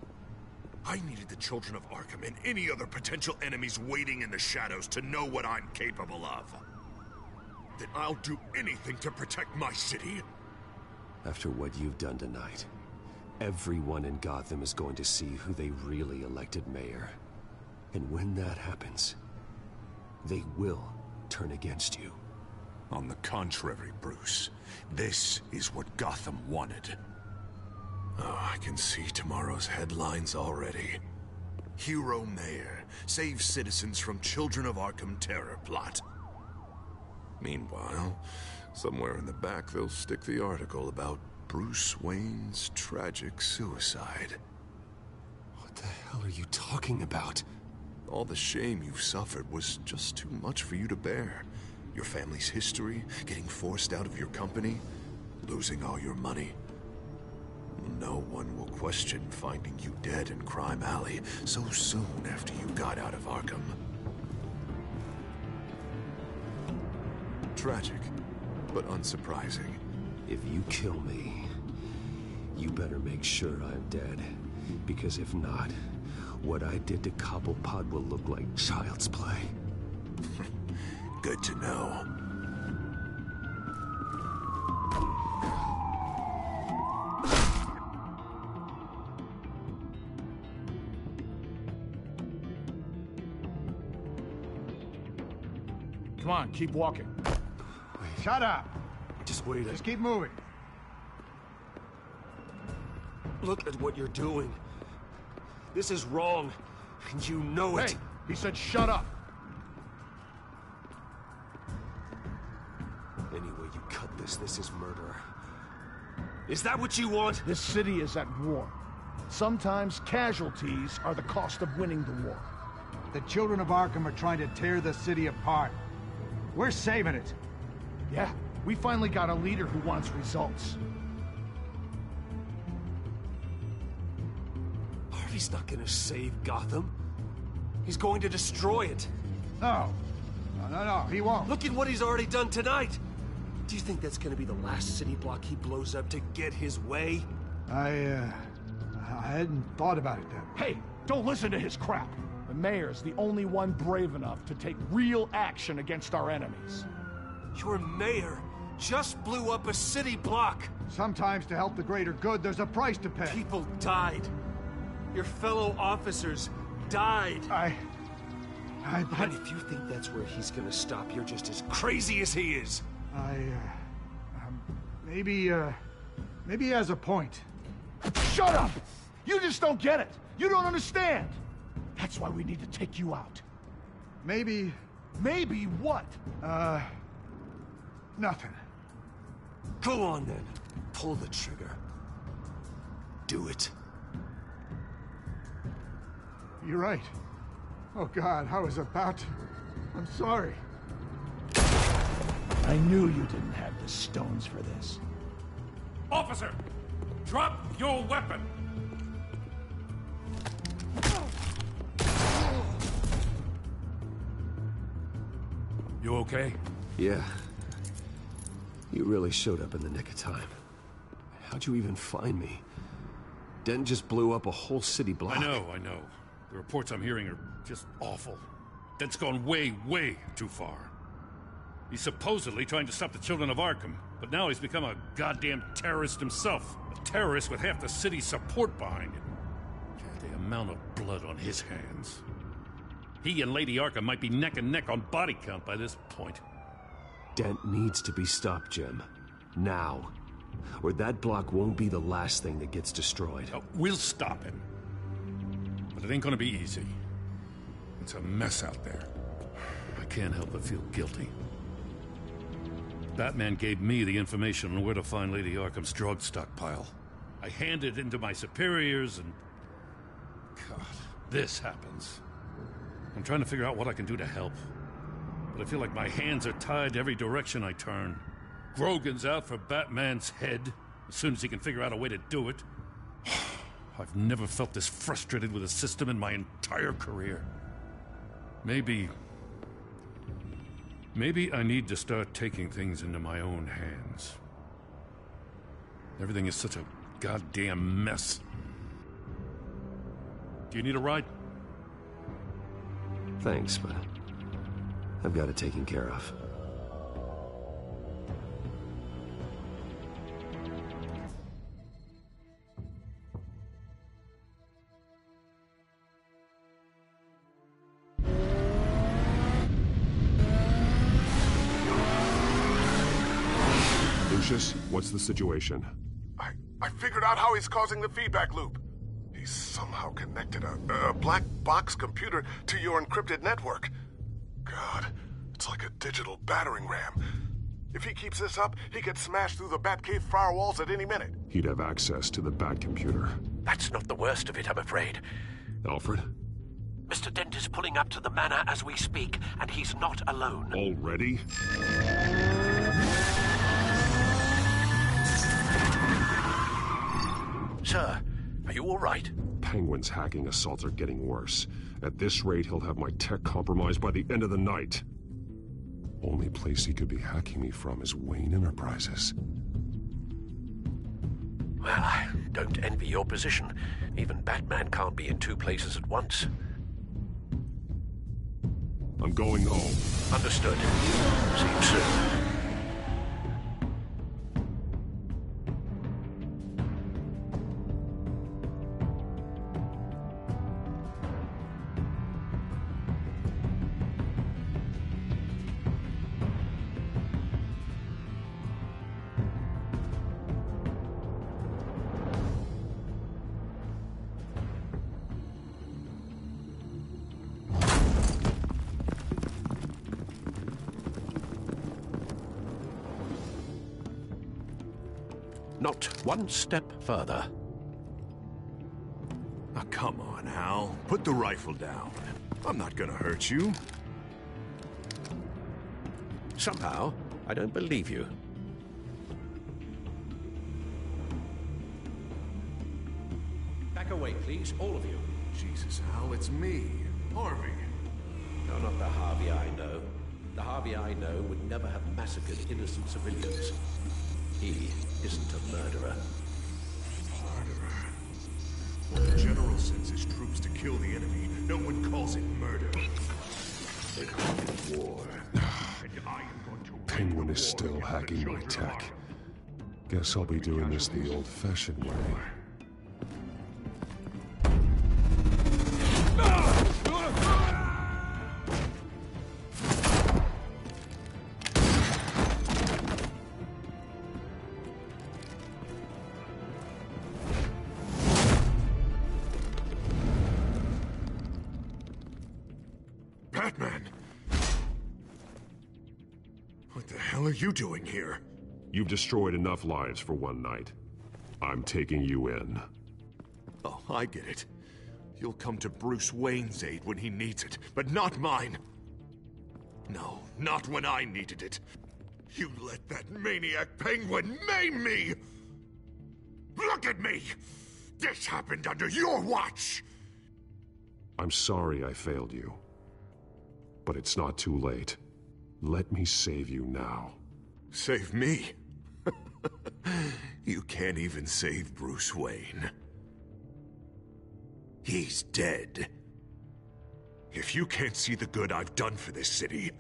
I needed the children of Arkham and any other potential enemies waiting in the shadows to know what I'm capable of. Then I'll do anything to protect my city. After what you've done tonight, everyone in Gotham is going to see who they really elected mayor. And when that happens, they will turn against you. On the contrary, Bruce, this is what Gotham wanted. Oh, I can see tomorrow's headlines already. Hero Mayor saves citizens from Children of Arkham terror plot. Meanwhile, somewhere in the back they'll stick the article about Bruce Wayne's tragic suicide. What the hell are you talking about? All the shame you've suffered was just too much for you to bear. Your family's history, getting forced out of your company, losing all your money. No one will question finding you dead in Crime Alley so soon after you got out of Arkham. Tragic, but unsurprising. If you kill me, you better make sure I'm dead. Because if not, what I did to Cobblepot will look like child's play. Good to know. Come on, keep walking. Shut up! Just wait. Just keep moving. Look at what you're doing. This is wrong, and you know it. Hey, he said shut up. Anyway you cut this is murder. Is that what you want? This city is at war. Sometimes casualties are the cost of winning the war. The children of Arkham are trying to tear the city apart. We're saving it. Yeah, we finally got a leader who wants results. Harvey's not gonna save Gotham. He's going to destroy it. No, he won't. Look at what he's already done tonight. Do you think that's gonna be the last city block he blows up to get his way? I hadn't thought about it then. Hey, don't listen to his crap. The mayor's the only one brave enough to take real action against our enemies. Your mayor just blew up a city block. Sometimes to help the greater good, there's a price to pay. People died. Your fellow officers died. And if you think that's where he's gonna stop, you're just as crazy as he is. Maybe he has a point. Shut up! You just don't get it. You don't understand. That's why we need to take you out. Maybe what? Nothing. Go on then. Pull the trigger. Do it. You're right. Oh God, I was about to... I'm sorry. I knew you didn't have the stones for this. Officer! Drop your weapon! You okay? Yeah. You really showed up in the nick of time. How'd you even find me? Dent just blew up a whole city block. I know. The reports I'm hearing are just awful. Dent's gone way, way too far. He's supposedly trying to stop the children of Arkham, but now he's become a goddamn terrorist himself. A terrorist with half the city's support behind him. The amount of blood on his hands. He and Lady Arkham might be neck and neck on body count by this point. Dent needs to be stopped, Jim. Now. Or that block won't be the last thing that gets destroyed. We'll stop him. But it ain't gonna be easy. It's a mess out there. I can't help but feel guilty. Batman gave me the information on where to find Lady Arkham's drug stockpile. I handed it into my superiors and... God, this happens. I'm trying to figure out what I can do to help. But I feel like my hands are tied every direction I turn. Grogan's out for Batman's head, as soon as he can figure out a way to do it. I've never felt this frustrated with a system in my entire career. Maybe I need to start taking things into my own hands. Everything is such a goddamn mess. Do you need a ride? Thanks, but I've got it taken care of. Lucius, what's the situation? I figured out how he's causing the feedback loop. He's somehow connected a black box computer to your encrypted network. God, it's like a digital battering ram. If he keeps this up, he could smash through the Batcave firewalls at any minute. He'd have access to the Bat computer. That's not the worst of it, I'm afraid. Alfred? Mr. Dent is pulling up to the manor as we speak, and he's not alone. Already? Sir, are you all right? Penguin's hacking assaults are getting worse. At this rate, he'll have my tech compromised by the end of the night. Only place he could be hacking me from is Wayne Enterprises. Well, I don't envy your position. Even Batman can't be in two places at once. I'm going home. Understood. See you soon. Not one step further. Oh, come on, Hal. Put the rifle down. I'm not gonna hurt you. Somehow, I don't believe you. Back away, please, all of you. Jesus, Hal, it's me, Harvey. No, not the Harvey I know. The Harvey I know would never have massacred innocent civilians. He isn't a murderer. Well, the general sends his troops to kill the enemy. No one calls it murder. They call it war. And I am going to Penguin is still hacking my tech. Guess I'll be doing this the old-fashioned way. Batman! What the hell are you doing here? You've destroyed enough lives for one night. I'm taking you in. Oh, I get it. You'll come to Bruce Wayne's aid when he needs it, but not mine. No, not when I needed it. You let that maniac Penguin maim me! Look at me! This happened under your watch! I'm sorry I failed you. But it's not too late. Let me save you now. Save me? You can't even save Bruce Wayne. He's dead. If you can't see the good I've done for this city,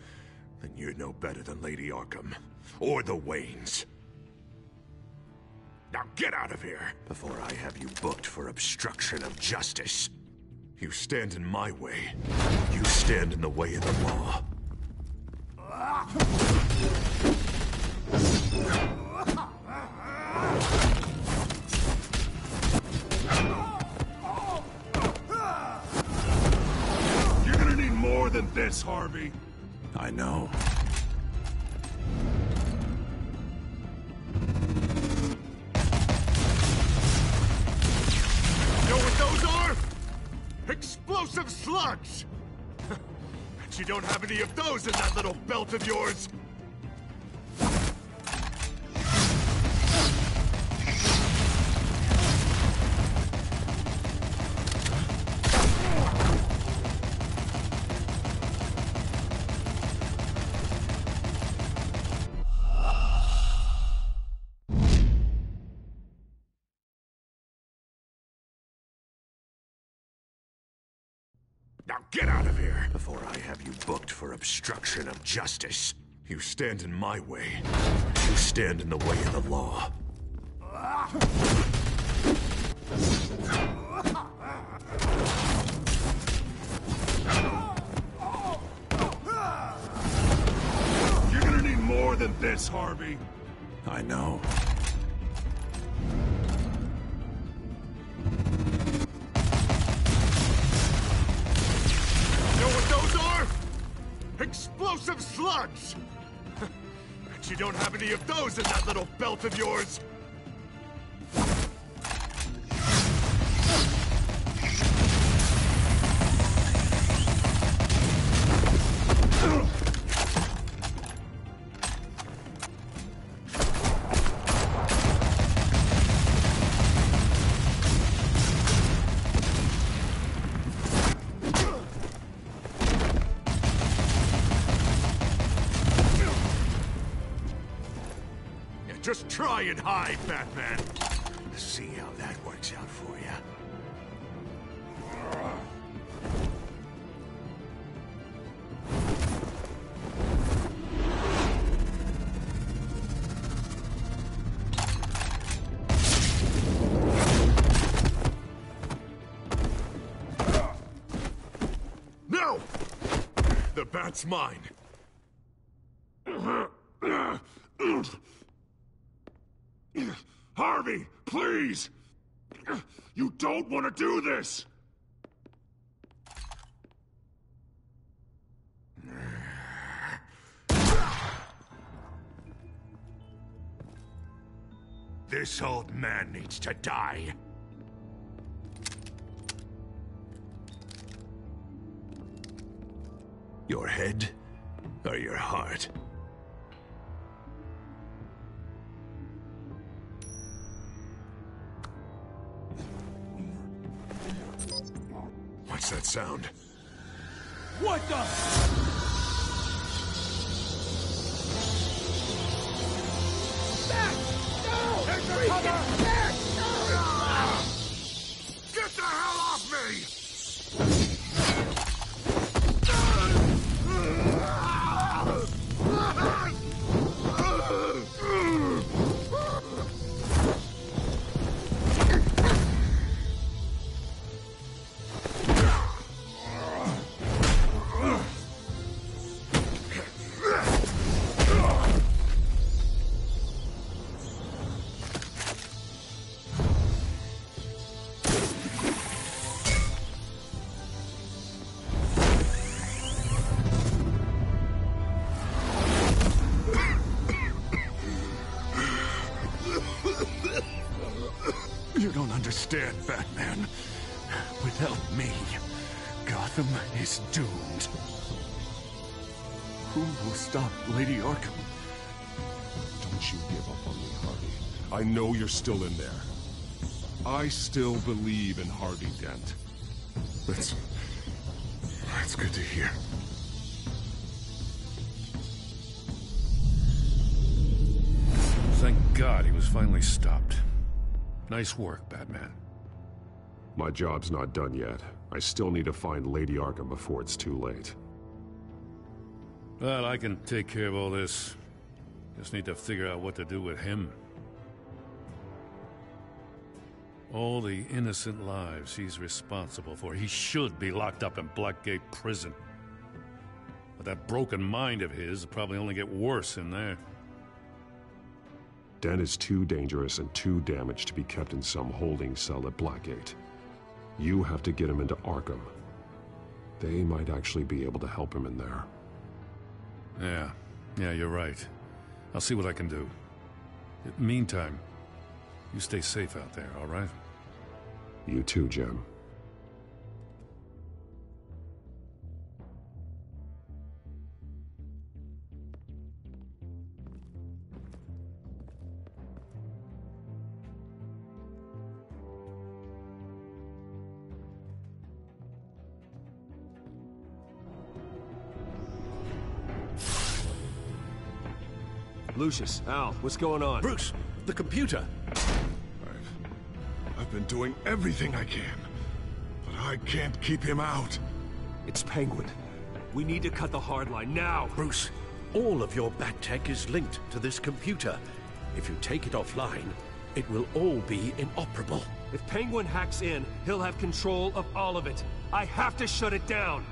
then you're no better than Lady Arkham, or the Waynes. Now get out of here, before I have you booked for obstruction of justice. You stand in my way. You stand in the way of the law. You're gonna need more than this, Harvey. I know. You know what those are? Explosive slugs! Bet you don't have any of those in that little belt of yours! get out of here! Before I have you booked for obstruction of justice. You stand in my way. You stand in the way of the law. You're gonna need more than this, Harvey. I know. Know what those are? Explosive slugs! Bet you don't have any of those in that little belt of yours! Just try and hide, Batman. See how that works out for you. No! The bat's mine. Harvey, please! You don't want to do this! This old man needs to die. Your head or your heart? What's that sound? What the? Back! No! There's your cover! Back! No! Get the hell off me! You don't understand, Batman. Without me, Gotham is doomed. Who will stop Lady Arkham? Don't you give up on me, Harvey. I know you're still in there. I still believe in Harvey Dent. That's good to hear. Thank God he was finally stopped. Nice work, Batman. My job's not done yet. I still need to find Lady Arkham before it's too late. Well, I can take care of all this. Just need to figure out what to do with him. All the innocent lives he's responsible for. He should be locked up in Blackgate Prison. But that broken mind of his will probably only get worse in there. Dent is too dangerous and too damaged to be kept in some holding cell at Blackgate. You have to get him into Arkham. They might actually be able to help him in there. Yeah, you're right. I'll see what I can do. Meantime, you stay safe out there, all right? You too, Jim. Lucius, Al, what's going on? Bruce, the computer! I've been doing everything I can, but I can't keep him out. It's Penguin. We need to cut the hard line now. Bruce, all of your bat tech is linked to this computer. If you take it offline, it will all be inoperable. If Penguin hacks in, he'll have control of all of it. I have to shut it down.